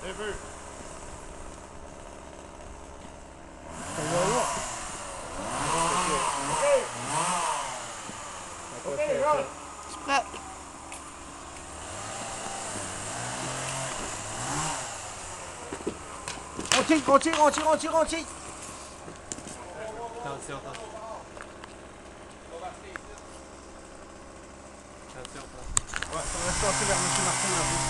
Un peu. OK, run! Je suis prêt. On tire, on tire, on tire, on tire, on tire. Attention, attention. Attention, attention. Ouais, ça va se passer vers M. Martin là.